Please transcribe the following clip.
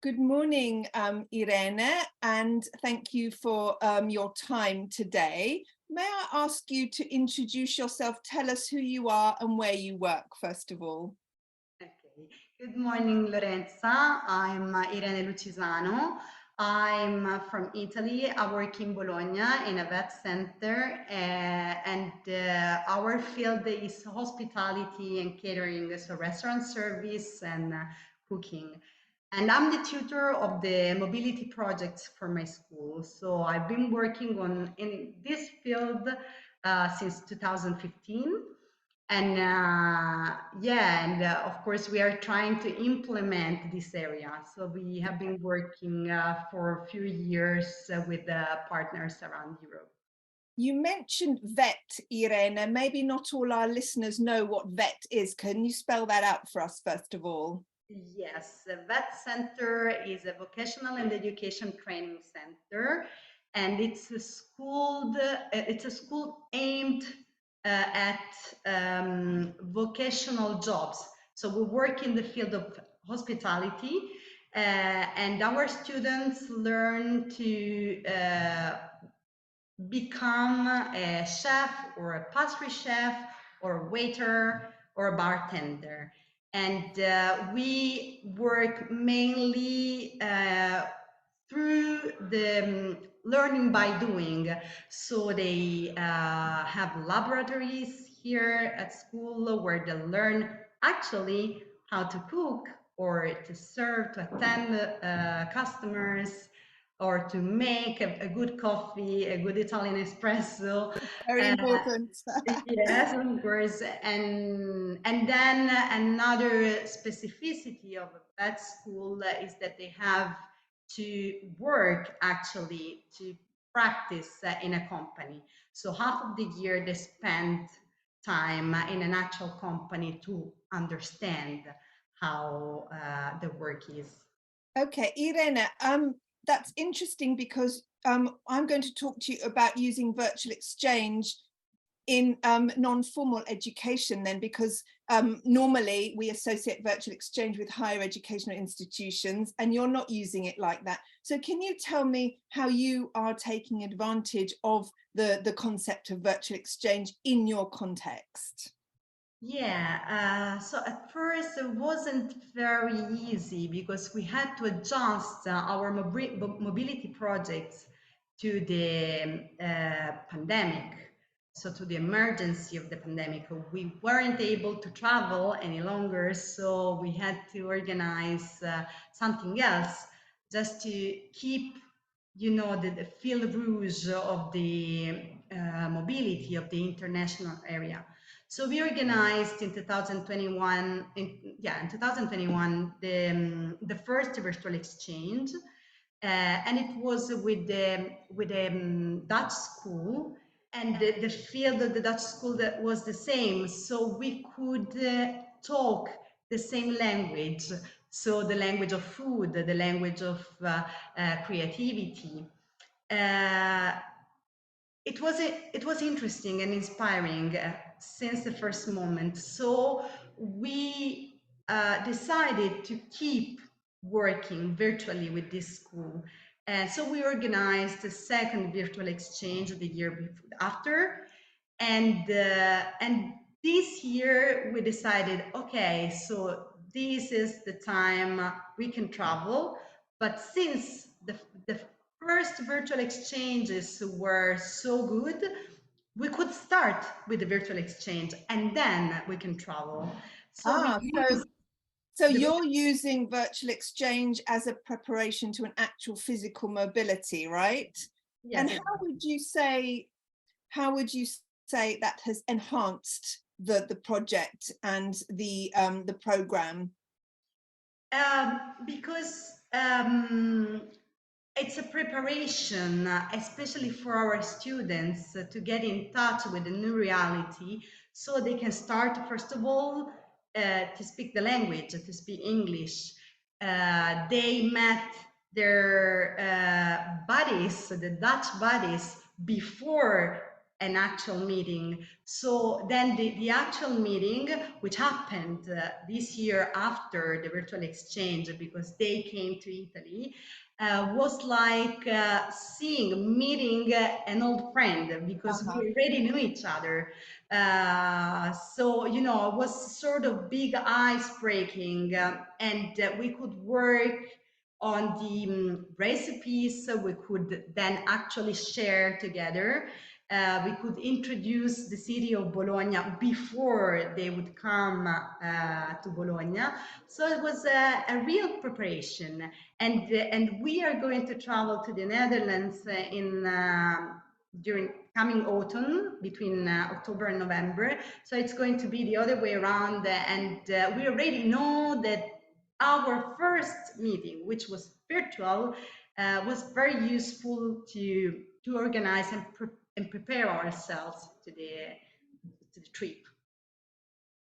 Good morning, Irene, and thank you for your time today. May I ask you to introduce yourself, tell us who you are and where you work, first of all? Okay. Good morning, Lorenza. I'm Irene Lucisano. I'm from Italy. I work in Bologna in a vet center, and our field is hospitality and catering, so restaurant service and cooking. And I'm the tutor of the mobility projects for my school. So I've been working on in this field since 2015. And yeah, and of course, we are trying to implement this area. So we have been working for a few years with partners around Europe. You mentioned vet, Irene. Maybe not all our listeners know what vet is. Can you spell that out for us, first of all? Yes, the Vet Center is a vocational and education training center, and it's a school aimed at vocational jobs. So we work in the field of hospitality, and our students learn to become a chef or a pastry chef or a waiter or a bartender. And we work mainly through the learning by doing. So they have laboratories here at school where they learn actually how to cook or to serve, to attend customers, or to make a good coffee, a good Italian espresso. Very Uh, important. yes, of course. And then another specificity of that school is that they have to work actually to practice in a company. So half of the year they spend time in an actual company to understand how the work is. Okay, Irene, that's interesting because I'm going to talk to you about using virtual exchange in non-formal education then, because normally we associate virtual exchange with higher educational institutions, and you're not using it like that. So can you tell me how you are taking advantage of the concept of virtual exchange in your context? Yeah, so at first it wasn't very easy because we had to adjust our mobility projects to the pandemic, so to the emergency of the pandemic. We weren't able to travel any longer, so we had to organize something else just to keep, the fil rouge of the mobility of the international area. So we organized in 2021, in 2021, the first virtual exchange, and it was with the Dutch school, and the field of the Dutch school that was the same, so we could talk the same language, so the language of food, the language of creativity. Uh, it was interesting and inspiring since the first moment. So we decided to keep working virtually with this school. So we organized the second virtual exchange the year after, and this year we decided, okay, so this is the time we can travel. But since the first virtual exchanges were so good, we could start with the virtual exchange and then we can travel. So we Ah, use so the you're using virtual exchange as a preparation to an actual physical mobility, right? And yes. how would you say that has enhanced the project and the program? Because it's a preparation, especially for our students, to get in touch with the new reality, so they can start, first of all, to speak the language, to speak English. They met their buddies, the Dutch buddies, before an actual meeting. So then the actual meeting, which happened this year after the virtual exchange, because they came to Italy, was like meeting an old friend, because we already knew each other. So, you know, it was sort of big ice breaking, and we could work on the recipes we could then actually share together. We could introduce the city of Bologna before they would come to Bologna. So it was a real preparation. And we are going to travel to the Netherlands during coming autumn, between October and November. So it's going to be the other way around. And we already know that our first meeting, which was virtual, was very useful to organize and prepare ourselves to the trip.